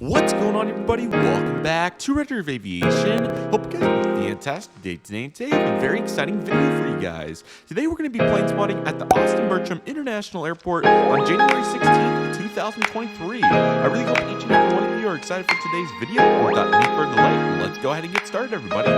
What's going on, everybody? Welcome back to Redriveraviation. Hope you guys have a fantastic day today. And today I have a very exciting video for you guys. Today we're going to be plane spotting at the Austin-Bergstrom International Airport on January 16th, 2023. I really hope each and every one of you are excited for today's video. Without any further delay, let's go ahead and get started, everybody.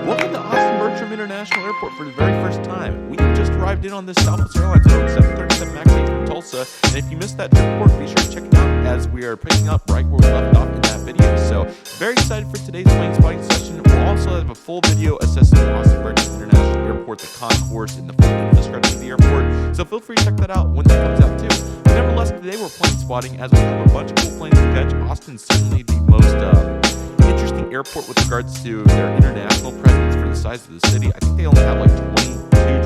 Welcome to Austin-Bergstrom International Airport for the very first time. We have just arrived in on this Southwest Airlines Boeing 737 MAX 8 from Tulsa. And if you missed that trip report, be sure to check it out as we are picking up right where we left off in that video. So very excited for today's plane spotting session. We'll also have a full video assessing the Austin-Bergstrom International Airport, the concourse, and the full infrastructure of the airport. So feel free to check that out when that comes out too. But nevertheless, today we're plane spotting as we have a bunch of cool planes to catch. Austin's certainly the most interesting airport with regards to their international presence for the size of the city. I think they only have like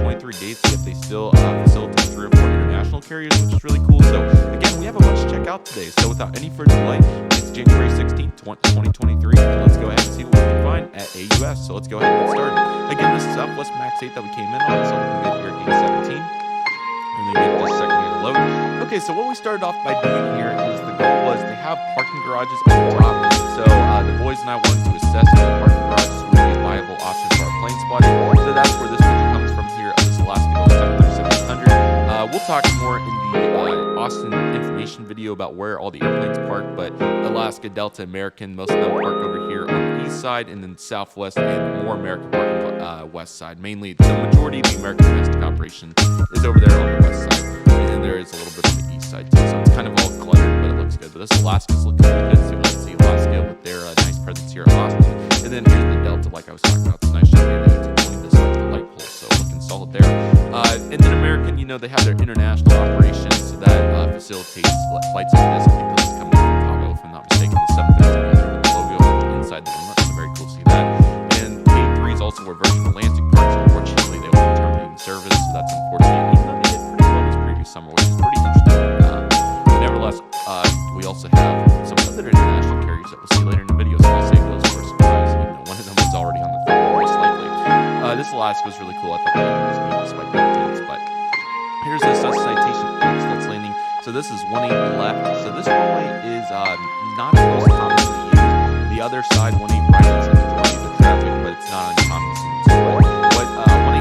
23 gates, yet they still facilitate 3 or 4 international carriers, which is really cool. So again, we have a bunch to check out today. So without any further delay, it's January 16th, 2023, and let's go ahead and see what we can find at AUS. So let's go ahead and get started. Again, this is Southwest MAX 8 that we came in on, so we can get here at gate 17. And then get just a second here to load. Okay, so what we started off by doing here is the goal was they have parking garages at the top. So the boys and I wanted to assess if the parking garages would be a viable option for our plane spotting. So that's where this video comes from here on this Alaska Boeing 737-800. We'll talk more in the Austin information video about where all the airplanes park, but Alaska, Delta, American, most of them park over here on the east side, and then Southwest and more American park on the west side. Mainly, the majority of the American domestic operation is over there on the west side, and then there is a little bit on the east side too. So it's kind of all cluttered, but it looks good. But this Alaska's looking really good. So let's see Alaska with their nice presence here in Austin, and then here's the Delta, like I was talking about. It's a nice shot here. This is like the light pole, so looking solid there. And then American, you know, they have their international operations, so that facilitates flights like this. I think this is coming from Chicago, if I'm not mistaken. The 737 with the logo inside the inlet, so very cool to see that. And K3 is also where Virgin Atlantic parks. Unfortunately, they will be terminating service, so that's unfortunate. Even though they did pretty well this previous summer, which is pretty interesting. But nevertheless, we also have some other international carriers that we'll see later in the video, so I'll save those for a surprise. You know, one of them was already on the floor, most likely. This Alaska was really cool. I thought that was neat despite the details, but here's the Citation X that's landing. So this is 18 left. So this runway is not the most commonly used. The other side, 18 right, is the majority of the traffic, but it's not uncommon to use. What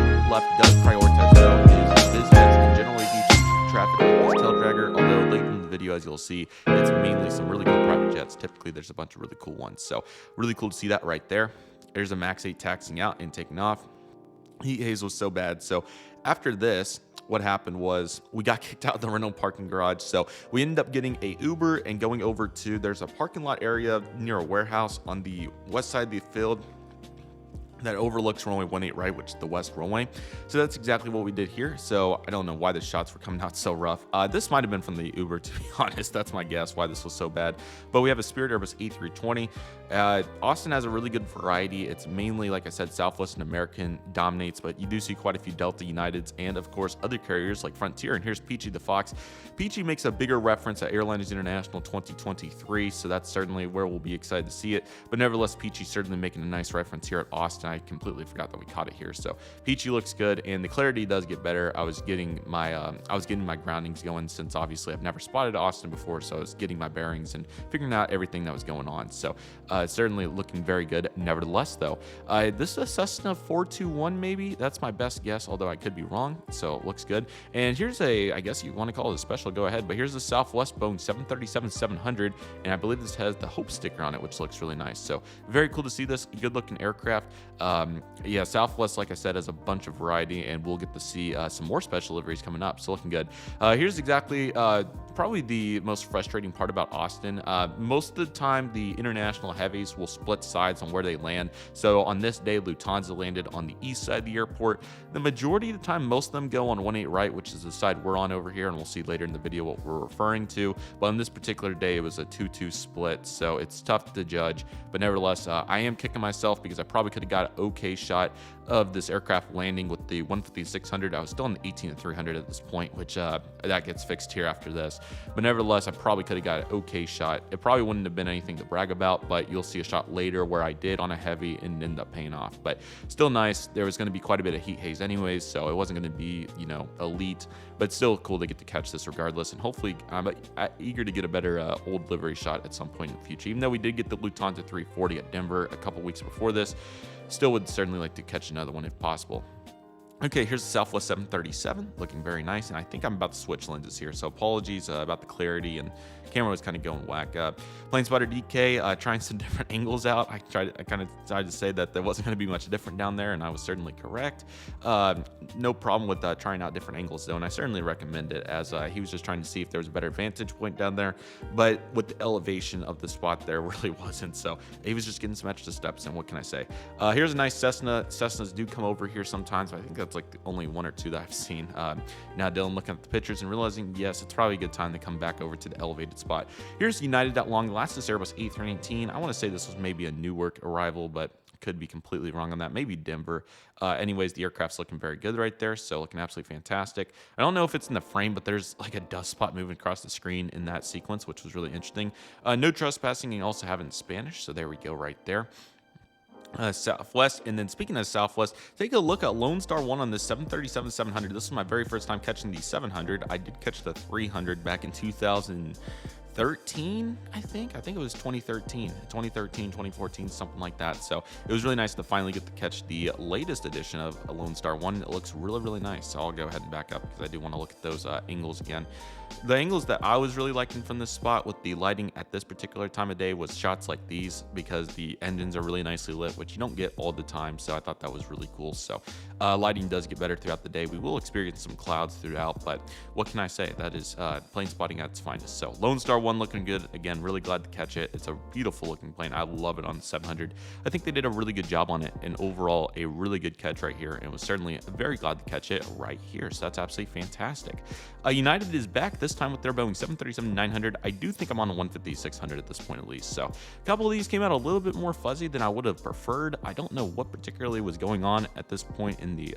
18 left does prioritize though is business and general aviation traffic with this tail dragger. Although late in the video, as you'll see, it's mainly some really cool private jets. Typically, there's a bunch of really cool ones. So really cool to see that right there. There's a MAX 8 taxiing out and taking off. Heat haze was so bad. So after this, what happened was we got kicked out of the rental parking garage. So we ended up getting a Uber and going over to, there's a parking lot area near a warehouse on the west side of the field that overlooks runway 18 right, which is the west runway. So that's exactly what we did here. So I don't know why the shots were coming out so rough. This might have been from the Uber, to be honest. That's my guess why this was so bad. But we have a Spirit Airbus A320. Austin has a really good variety. It's mainly, like I said, Southwest and American dominates, but you do see quite a few Delta, Uniteds, and of course other carriers like Frontier. And here's Peachy the Fox. Peachy makes a bigger reference at Airliners International 2023, so that's certainly where we'll be excited to see it. But nevertheless, Peachy's certainly making a nice reference here at Austin. I completely forgot that we caught it here. So Peachy looks good, and the clarity does get better. I was getting my groundings going, since obviously I've never spotted Austin before, so I was getting my bearings and figuring out everything that was going on. So certainly looking very good. Nevertheless, though, this is a Cessna 421, maybe. That's my best guess, although I could be wrong. So it looks good. And here's I guess you want to call it a special, go ahead. But here's the Southwest Boeing 737-700, and I believe this has the Hope sticker on it, which looks really nice. So very cool to see this good looking aircraft. Yeah, Southwest, like I said, has a bunch of variety, and we'll get to see some more special liveries coming up. So looking good. Here's exactly probably the most frustrating part about Austin. Most of the time, the international heavies will split sides on where they land. So on this day, Lufthansa landed on the east side of the airport. The majority of the time, most of them go on 18 right, which is the side we're on over here, and we'll see later in the video what we're referring to. But on this particular day, it was a 2-2 split, so it's tough to judge. But nevertheless, I am kicking myself because I probably could have got got an okay shot of this aircraft landing with the 150-600. I was still in the 18-300 at this point, which that gets fixed here after this. But nevertheless, I probably could have got an okay shot. It probably wouldn't have been anything to brag about, but you'll see a shot later where I did on a heavy and ended up paying off. But still nice. There was going to be quite a bit of heat haze anyways, so it wasn't going to be, you know, elite, but still cool to get to catch this regardless. And hopefully, I'm eager to get a better old livery shot at some point in the future. Even though we did get the Lufthansa 340 at Denver a couple weeks before this, still would certainly like to catch another one if possible. Okay, here's the Southwest 737, looking very nice, and I think I'm about to switch lenses here, so apologies about the clarity, and the camera was kind of going whack up. Planespotter DK, trying some different angles out. I kind of decided to say that there wasn't going to be much different down there, and I was certainly correct. No problem with trying out different angles, though, and I certainly recommend it, as he was just trying to see if there was a better vantage point down there, but with the elevation of the spot there really wasn't, so he was just getting some extra steps, and what can I say? Here's a nice Cessna. Cessnas do come over here sometimes, but I think that's like the only one or two that I've seen. Now Dylan looking at the pictures and realizing, yes, it's probably a good time to come back over to the elevated spot. Here's United at long last, this Airbus A319. I want to say this was maybe a Newark arrival, but could be completely wrong on that. Maybe Denver. Anyways, the aircraft's looking very good right there, so looking absolutely fantastic. I don't know if it's in the frame, but there's like a dust spot moving across the screen in that sequence, which was really interesting. No trespassing, and also have it in Spanish, so there we go right there. Southwest. And then speaking of Southwest, take a look at Lone Star 1 on this 737-700. This was my very first time catching the 700. I did catch the 300 back in 2013, I think it was 2013, 2014, something like that. So it was really nice to finally get to catch the latest edition of a Lone Star 1. It looks really, really nice. So I'll go ahead and back up because I do want to look at those angles again. The angles that I was really liking from this spot with the lighting at this particular time of day was shots like these, because the engines are really nicely lit, which you don't get all the time. So I thought that was really cool. So lighting does get better throughout the day. We will experience some clouds throughout, but what can I say? That is plane spotting at its finest. So Lone Star 1 looking good. Again, really glad to catch it. It's a beautiful looking plane. I love it on the 700. I think they did a really good job on it, and overall a really good catch right here, and was certainly very glad to catch it right here. So that's absolutely fantastic. United is back this time with their Boeing 737-900. I do think I'm on a 150-600 at this point at least. So a couple of these came out a little bit more fuzzy than I would have preferred. I don't know what particularly was going on at this point in the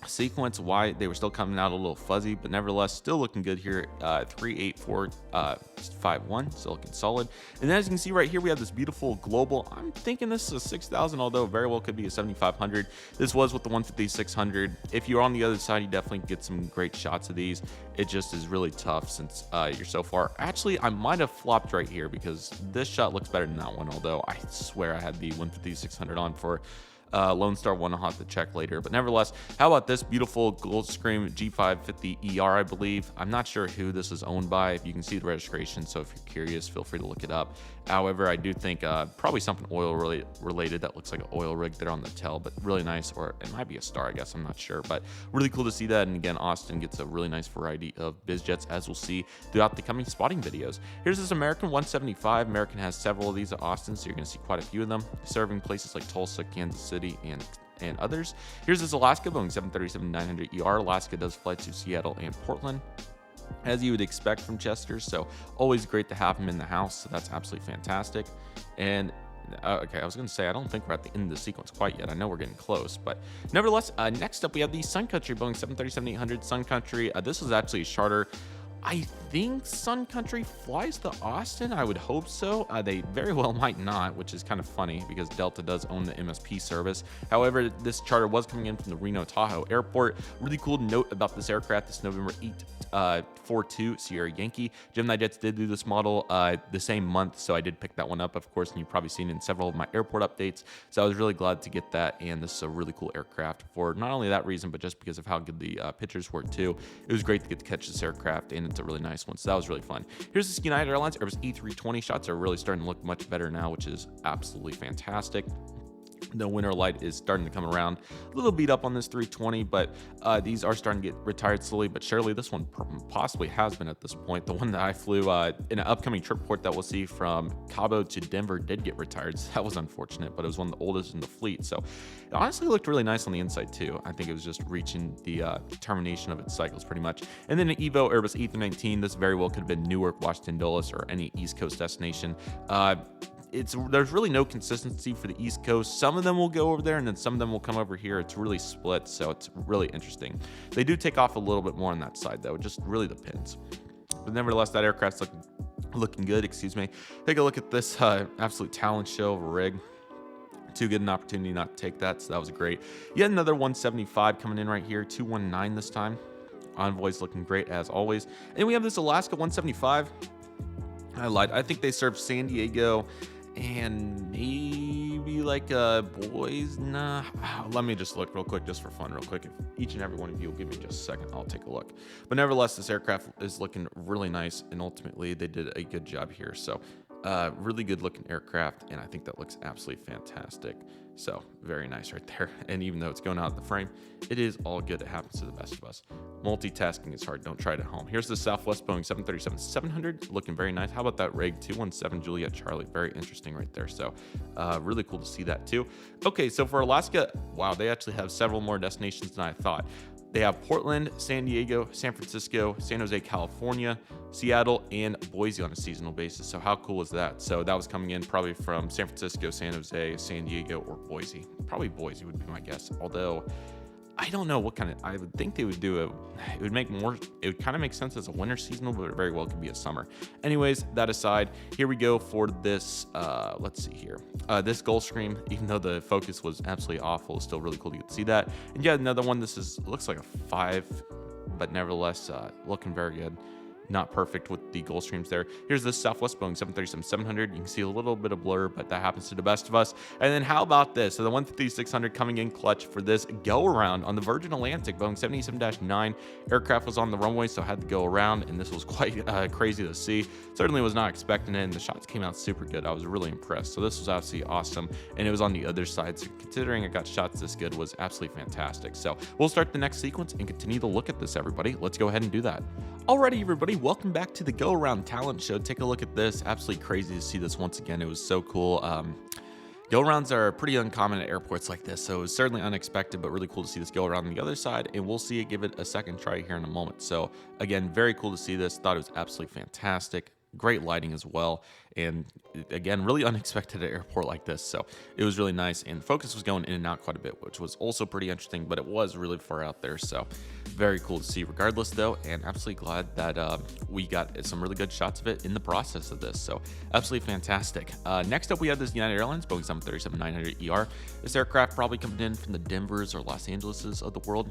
sequence, why they were still coming out a little fuzzy, but nevertheless still looking good here. 38451, still looking solid. And as you can see right here, we have this beautiful global. I'm thinking this is a 6000, although very well could be a 7500. This was with the 150-600. If you're on the other side, you definitely get some great shots of these. It just is really tough since you're so far. Actually, I might have flopped right here because this shot looks better than that one, although I swear I had the 150-600 on for Lone Star 1. I'll have to check later, but nevertheless, how about this beautiful Gulfstream G550ER, I believe. I'm not sure who this is owned by. If you can see the registration, so if you're curious, feel free to look it up. However, I do think probably something oil related. That looks like an oil rig there on the tail, but really nice, or it might be a star, I guess, I'm not sure, but really cool to see that. And again, Austin gets a really nice variety of biz jets, as we'll see throughout the coming spotting videos. Here's this American 175. American has several of these at Austin, so you're going to see quite a few of them, serving places like Tulsa, Kansas City, and others. Here's this Alaska Boeing 737-900ER. Alaska does fly to Seattle and Portland, as you would expect from Chester, so always great to have him in the house, so that's absolutely fantastic. And okay, I was going to say, I don't think we're at the end of the sequence quite yet. I know we're getting close, but nevertheless, next up we have the Sun Country Boeing 737-800 Sun Country. This is actually a charter. I think Sun Country flies to Austin. I would hope so. They very well might not, which is kind of funny because Delta does own the MSP service. However, this charter was coming in from the Reno Tahoe Airport. Really cool note about this aircraft, this November 842 Sierra Yankee. Gemini Jets did do this model the same month, so I did pick that one up, of course, and you've probably seen it in several of my airport updates. So I was really glad to get that, and this is a really cool aircraft for not only that reason, but just because of how good the pictures were too. It was great to get to catch this aircraft, and it's a really nice one, so that was really fun. Here's this United Airlines Airbus E320. Shots are really starting to look much better now, which is absolutely fantastic. The winter light is starting to come around. A little beat up on this 320, but these are starting to get retired slowly but surely. This one possibly has been at this point. The one that I flew in an upcoming trip report that we'll see from Cabo to Denver did get retired, so that was unfortunate, but it was one of the oldest in the fleet, so it honestly looked really nice on the inside too. I think it was just reaching the termination of its cycles pretty much. And then an Evo Airbus A319. This very well could have been Newark, Washington Dulles, or any East Coast destination. there's really no consistency for the East Coast. Some of them will go over there, and then some of them will come over here. It's really split, so it's really interesting. They do take off a little bit more on that side, though. It just really depends. But nevertheless, that aircraft's looking good. Excuse me. Take a look at this absolute talent show of a rig. Too good an opportunity not to take that, so that was great. Yet another 175 coming in right here. 219 this time. Envoy's looking great as always. And we have this Alaska 175. I lied. I think they serve San Diego and maybe like boys. Nah. Let me just look real quick, just for fun, real quick. If each and every one of you will give me just a second, I'll take a look. But nevertheless, this aircraft is looking really nice, and ultimately they did a good job here. So really good looking aircraft, and I think that looks absolutely fantastic. So very nice right there. And even though it's going out of the frame, it is all good. It happens to the best of us. Multitasking is hard. Don't try it at home. Here's the Southwest Boeing 737-700, looking very nice. How about that rig 217 Juliet Charlie? Very interesting right there. So really cool to see that too. Okay, so for Alaska, wow, they actually have several more destinations than I thought. They have Portland, San Diego, San Francisco, San Jose, California, Seattle, and Boise on a seasonal basis. So how cool is that? So that was coming in probably from San Francisco, San Jose, San Diego, or Boise. Probably Boise would be my guess. Although I don't know what kind of, I would think they would do it. It would make more, it would kind of make sense as a winter seasonal, but it very well could be a summer. Anyways, that aside, here we go for this, let's see here. This Gulfstream, even though the focus was absolutely awful, it's still really cool to get to see that. And yeah, another one, looks like a 5, but nevertheless, looking very good. Not perfect with the Gulfstreams there. Here's the Southwest Boeing 737-700. You can see a little bit of blur, but that happens to the best of us. And then how about this? So the 150-600 coming in clutch for this go around on the Virgin Atlantic Boeing 77-9. Aircraft was on the runway, so I had to go around, and this was quite crazy to see. Certainly was not expecting it, and the shots came out super good. I was really impressed. So this was absolutely awesome, and it was on the other side. So considering I got shots this good was absolutely fantastic. So we'll start the next sequence and continue to look at this, everybody. Let's go ahead and do that. Alrighty, everybody, welcome back to the Go Around Talent Show. Take a look at this. Absolutely crazy to see this once again. It was so cool. Go-arounds are pretty uncommon at airports like this, so it was certainly unexpected, but really cool to see this go around on the other side, and we'll see it, give it a second try here in a moment. So again, very cool to see this. Thought it was absolutely fantastic. Great lighting as well, and again, really unexpected at an airport like this, so it was really nice, and focus was going in and out quite a bit, which was also pretty interesting, but it was really far out there, so very cool to see regardless though, and absolutely glad that we got some really good shots of it in the process of this, so absolutely fantastic. Next up, we have this United Airlines Boeing 737-900ER. This aircraft probably coming in from the Denvers or Los Angeleses of the world.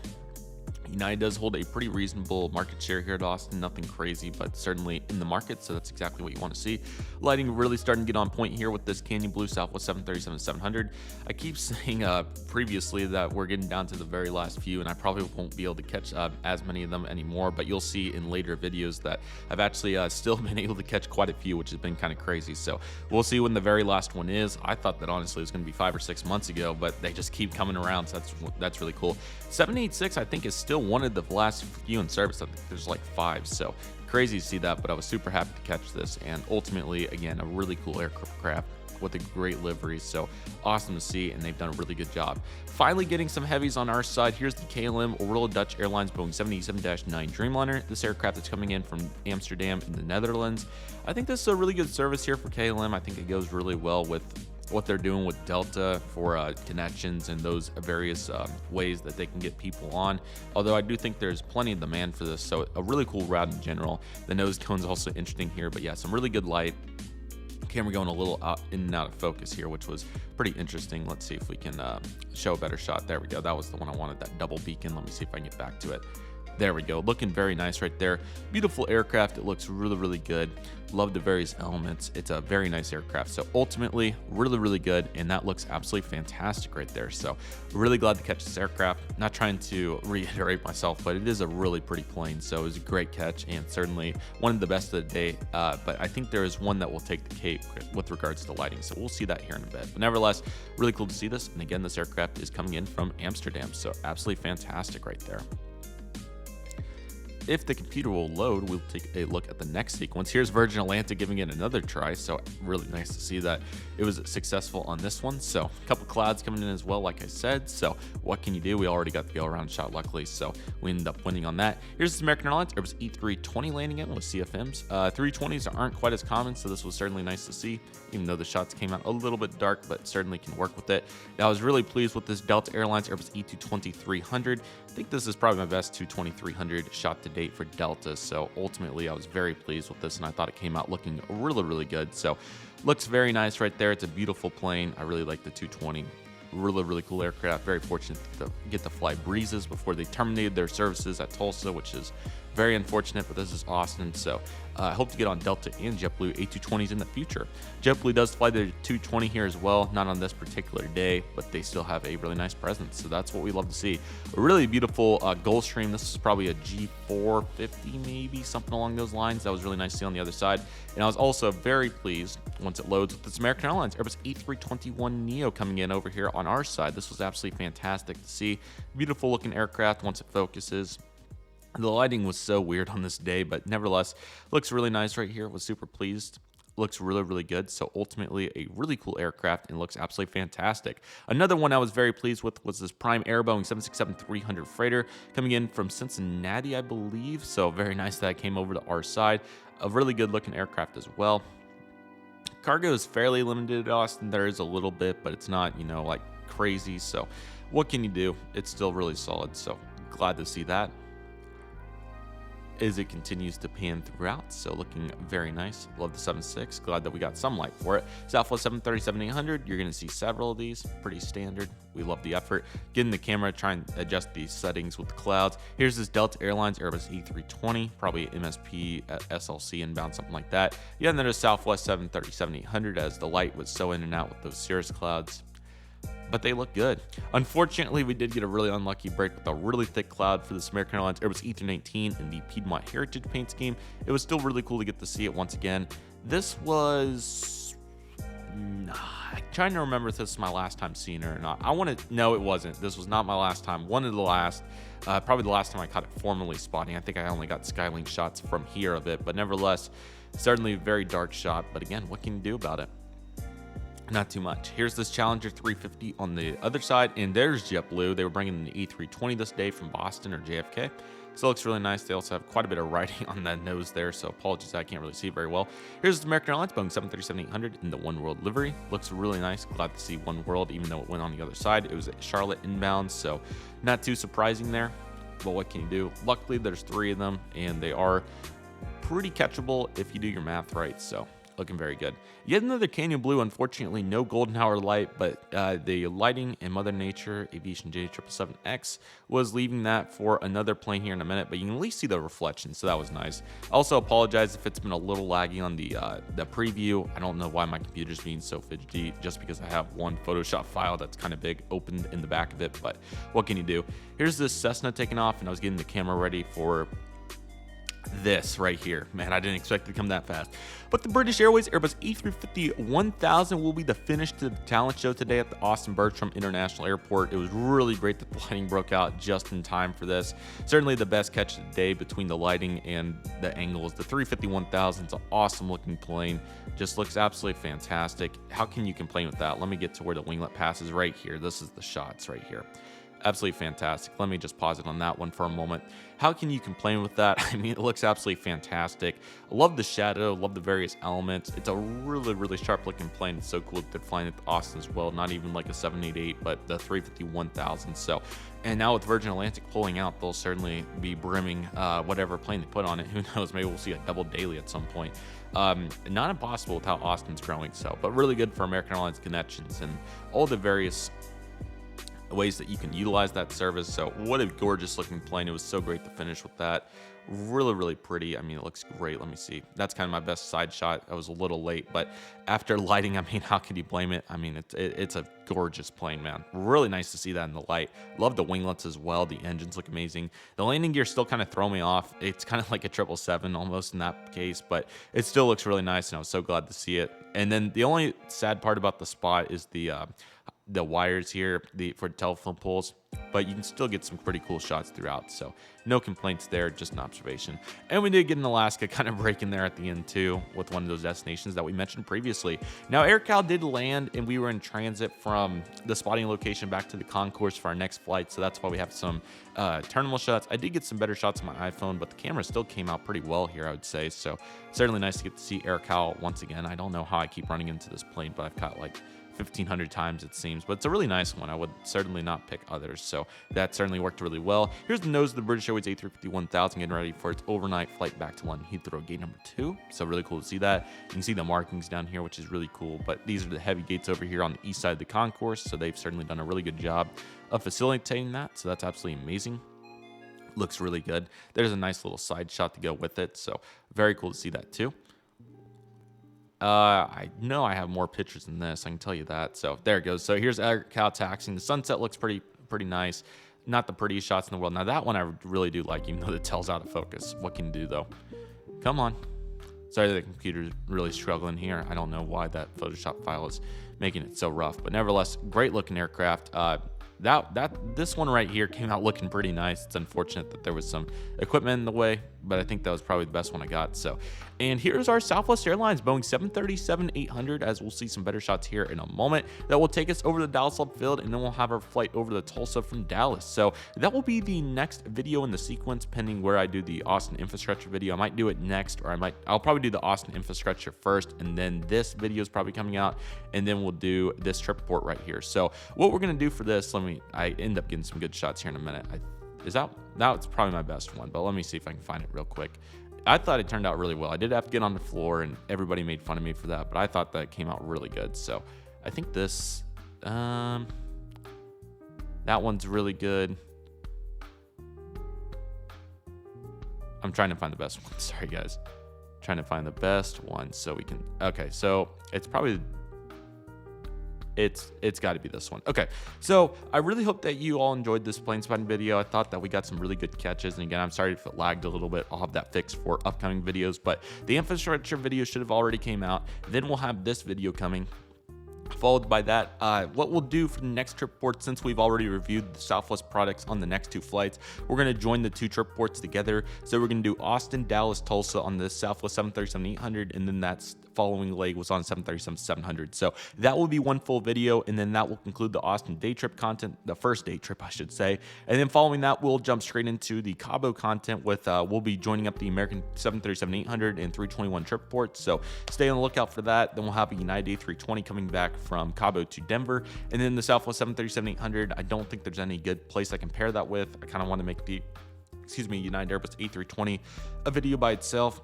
United does hold a pretty reasonable market share here at Austin. Nothing crazy, but certainly in the market, so that's exactly what you want to see. Lighting really starting to get on point here with this Canyon Blue Southwest 737-700. I keep saying previously that we're getting down to the very last few, and I probably won't be able to catch as many of them anymore, but you'll see in later videos that I've actually still been able to catch quite a few, which has been kind of crazy. So we'll see when the very last one is. I thought that honestly it was going to be 5 or 6 months ago, but they just keep coming around, so that's really cool. 786, I think, is still one of the last few in service. I think there's like 5, so crazy to see that, but I was super happy to catch this, and ultimately, again, a really cool aircraft with a great livery, so awesome to see, and they've done a really good job. Finally getting some heavies on our side. Here's the KLM Royal Dutch Airlines Boeing 787-9 Dreamliner. This aircraft is coming in from Amsterdam in the Netherlands. I think this is a really good service here for KLM. I think it goes really well with what they're doing with Delta for connections and those various ways that they can get people on. Although I do think there's plenty of demand for this, so a really cool route in general. The nose cone's also interesting here, but yeah, some really good light. Camera going a little in and out of focus here, which was pretty interesting. Let's see if we can show a better shot. There we go. That was the one I wanted, that double beacon. Let me see if I can get back to it. There we go. Looking very nice right there. Beautiful aircraft. It looks really, really good. Love the various elements. It's a very nice aircraft. So ultimately, really, really good. And that looks absolutely fantastic right there. So really glad to catch this aircraft. Not trying to reiterate myself, but it is a really pretty plane. So it was a great catch and certainly one of the best of the day. But I think there is one that will take the cake with regards to lighting. So we'll see that here in a bit. But nevertheless, really cool to see this. And again, this aircraft is coming in from Amsterdam. So absolutely fantastic right there. if the computer will load, we'll take a look at the next sequence. Here's Virgin Atlantic giving it another try, so really nice to see that it was successful on this one. So a couple clouds coming in as well, like I said. So what can you do? We already got the go-around shot, luckily, so we ended up winning on that. Here's this American Airlines Airbus E320 landing in with CFMs. 320s aren't quite as common, so this was certainly nice to see, even though the shots came out a little bit dark, but certainly can work with it. I was really pleased with this Delta Airlines Airbus E220-300. I think this is probably my best 220-300 shot to date for Delta, so ultimately I was very pleased with this, and I thought it came out looking really good. So looks very nice right there. It's a beautiful plane. I really like the 220. Really cool aircraft. Very fortunate to get to fly Breezes before they terminated their services at Tulsa, which is very unfortunate, but this is Austin. So I hope to get on Delta and JetBlue A220s in the future. JetBlue does fly their 220 here as well, not on this particular day, but they still have a really nice presence. So that's what we love to see. A really beautiful Gulfstream. This is probably a G450, maybe something along those lines. That was really nice to see on the other side. And I was also very pleased once it loads with this American Airlines Airbus A321neo coming in over here on our side. This was absolutely fantastic to see. Beautiful looking aircraft once it focuses. The lighting was so weird on this day, but nevertheless, looks really nice right here. Was super pleased. Looks really good. So ultimately, a really cool aircraft and looks absolutely fantastic. Another one I was very pleased with was this Prime Air Boeing 767-300 freighter coming in from Cincinnati, I believe. So very nice that it came over to our side. A really good looking aircraft as well. Cargo is fairly limited at Austin. There is a little bit, but it's not, you know, like crazy. So what can you do? It's still really solid. So glad to see that as it continues to pan throughout. So looking very nice. Love the 7.6. Glad that we got some light for it. Southwest 737-800. You're going to see several of these. Pretty standard. We love the effort. Getting the camera, try and adjust these settings with the clouds. Here's this Delta Airlines Airbus E320. Probably MSP, SLC inbound, something like that. Yeah, and then there's Southwest 737-800 as the light was so in and out with those cirrus clouds. But they look good. Unfortunately, we did get a really unlucky break with a really thick cloud for this American Airlines Airbus E319 in the Piedmont Heritage paint scheme. It was still really cool to get to see it once again. This was... I'm trying to remember if this is my last time seeing it or not. No, it wasn't. This was not my last time. One of the last. Probably the last time I caught it formally spotting. I think I only got Skylink shots from here of it. But nevertheless, certainly a very dark shot. But again, what can you do about it? Not too much. Here's this Challenger 350 on the other side, and there's JetBlue. They were bringing in the E320 this day from Boston or JFK. So it looks really nice. They also have quite a bit of writing on that nose there, so apologies, I can't really see it very well. Here's the American Airlines Boeing 737-800 in the One World livery. Looks really nice. Glad to see One World, even though it went on the other side. It was at Charlotte inbound, so not too surprising there. But what can you do? Luckily, there's 3 of them, and they are pretty catchable if you do your math right, so looking very good. Yet another Canyon Blue. Unfortunately, no golden hour light, but the lighting in Mother Nature Aviation J777X was leaving that for another plane here in a minute, but you can at least see the reflection, so that was nice. Also apologize if it's been a little laggy on the preview. I don't know why my computer's being so fidgety, just because I have one Photoshop file that's kind of big opened in the back of it, but what can you do? Here's this Cessna taking off, and I was getting the camera ready for this right here. Man, I didn't expect it to come that fast. But the British Airways Airbus A350-1000 will be the finish to the talent show today at the Austin-Bergstrom International Airport. It was really great that the lighting broke out just in time for this. Certainly the best catch of the day between the lighting and the angles. The 350-1000 is an awesome looking plane. Just looks absolutely fantastic. How can you complain with that? Let me get to where the winglet passes right here. This is the shots right here. Absolutely fantastic. Let me just pause it on that one for a moment. How can you complain with that? I mean, it looks absolutely fantastic. I love the shadow, love the various elements. It's a really sharp looking plane. It's so cool that they're flying at the Austin as well. Not even like a 788, but the 350-1000. So, and now with Virgin Atlantic pulling out, they'll certainly be brimming whatever plane they put on it. Who knows? Maybe we'll see a double daily at some point. Not impossible with how Austin's growing. So, but really good for American Airlines connections and all the various ways that you can utilize that service. So what a gorgeous looking plane. It was so great to finish with that. Really pretty. I mean, it looks great. Let me see. That's kind of my best side shot. I was a little late, but after lighting, I mean, how could you blame it? I mean, it's a gorgeous plane, man. Really nice to see that in the light. Love the winglets as well. The engines look amazing. The landing gear still kind of throw me off. It's kind of like a 777 almost in that case, but it still looks really nice, and I was so glad to see it. And then the only sad part about the spot is the the wires here for telephone poles, but you can still get some pretty cool shots throughout. So no complaints there, just an observation. And we did get an Alaska kind of break in there at the end too with one of those destinations that we mentioned previously. Now AirCal did land, and we were in transit from the spotting location back to the concourse for our next flight, so that's why we have some terminal shots. I did get some better shots on my iPhone, but the camera still came out pretty well here, I would say. So certainly nice to get to see AirCal once again. I don't know how I keep running into this plane, but I've caught like 1,500 times it seems, but it's a really nice one. I would certainly not pick others, so that certainly worked really well. Here's the nose of the British Airways A350-1000 getting ready for its overnight flight back to London Heathrow gate number 2, so really cool to see that. You can see the markings down here, which is really cool, but these are the heavy gates over here on the east side of the concourse, so they've certainly done a really good job of facilitating that, so that's absolutely amazing. Looks really good. There's a nice little side shot to go with it, so very cool to see that too. I know I have more pictures than this, I can tell you that. So there it goes. So here's AirCal taxiing. The sunset looks pretty nice. Not the prettiest shots in the world. Now that one I really do like, even though the tail's out of focus. What can you do though? Come on. Sorry, the computer's really struggling here. I don't know why that Photoshop file is making it so rough, but nevertheless, great looking aircraft. This one right here came out looking pretty nice. It's unfortunate that there was some equipment in the way, but I think that was probably the best one I got. So, and here's our Southwest Airlines Boeing 737-800, as we'll see some better shots here in a moment. That will take us over to Dallas Love Field, and then we'll have our flight over to Tulsa from Dallas. So that will be the next video in the sequence, pending where I do the Austin infrastructure video. I might do it next, or I'll probably do the Austin infrastructure first, and then this video is probably coming out, and then we'll do this trip report right here. So what we're gonna do for this, I end up getting some good shots here in a minute. Now it's probably my best one, but let me see if I can find it real quick. I thought it turned out really well. I did have to get on the floor, and everybody made fun of me for that, but I thought that came out really good. So I think this, that one's really good. I'm trying to find the best one. Sorry, guys. Trying to find the best one so we can. Okay, so it's probably. It's got to be this one. Okay, so I really hope that you all enjoyed this Planespotting video. I thought that we got some really good catches, and again, I'm sorry if it lagged a little bit. I'll have that fixed for upcoming videos, but the infrastructure video should have already came out. Then we'll have this video coming. Followed by that, what we'll do for the next trip report, since we've already reviewed the Southwest products on the next 2 flights, we're going to join the 2 trip reports together. So we're going to do Austin, Dallas, Tulsa on the Southwest 737-800, and then that's following leg was on 737-700. So that will be one full video, and then that will conclude the Austin day trip content, the first day trip, I should say. And then following that, we'll jump straight into the Cabo content with, we'll be joining up the American 737-800 and 321 trip reports. So stay on the lookout for that. Then we'll have a United A320 coming back from Cabo to Denver, and then the Southwest 737-800. I don't think there's any good place I can pair that with. I kind of want to make the, United Airbus A320 a video by itself.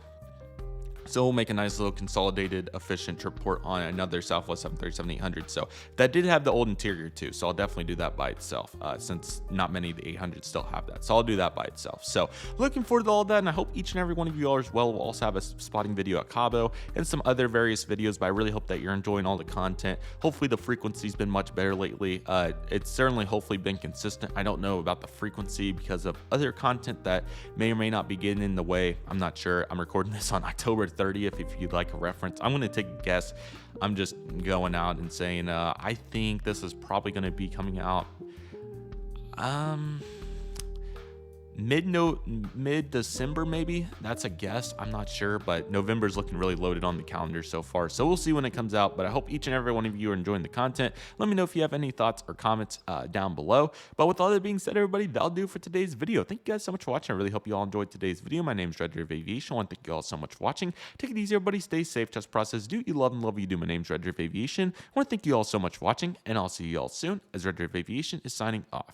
So we'll make a nice little consolidated, efficient trip report on another Southwest 737-800. So that did have the old interior too, so I'll definitely do that by itself, since not many of the 800s still have that. So I'll do that by itself. So looking forward to all that, and I hope each and every one of you all as well will also have a spotting video at Cabo and some other various videos, but I really hope that you're enjoying all the content. Hopefully the frequency's been much better lately. It's certainly hopefully been consistent. I don't know about the frequency because of other content that may or may not be getting in the way. I'm not sure. I'm recording this on October 30th, if you'd like a reference. I'm going to take a guess. I'm just going out and saying I think this is probably going to be coming out mid-December, maybe. That's a guess. I'm not sure, but November's looking really loaded on the calendar so far, so we'll see when it comes out. But I hope each and every one of you are enjoying the content. Let me know if you have any thoughts or comments down below. But with all that being said, everybody, that'll do for today's video. Thank you guys so much for watching. I really hope you all enjoyed today's video. My name is Redriveraviation. I want to thank you all so much for watching. Take it easy, everybody. Stay safe. Trust process. Do what you love and love what you do. My name is Redriveraviation. I want to thank you all so much for watching, and I'll see you all soon as Redriveraviation is signing off.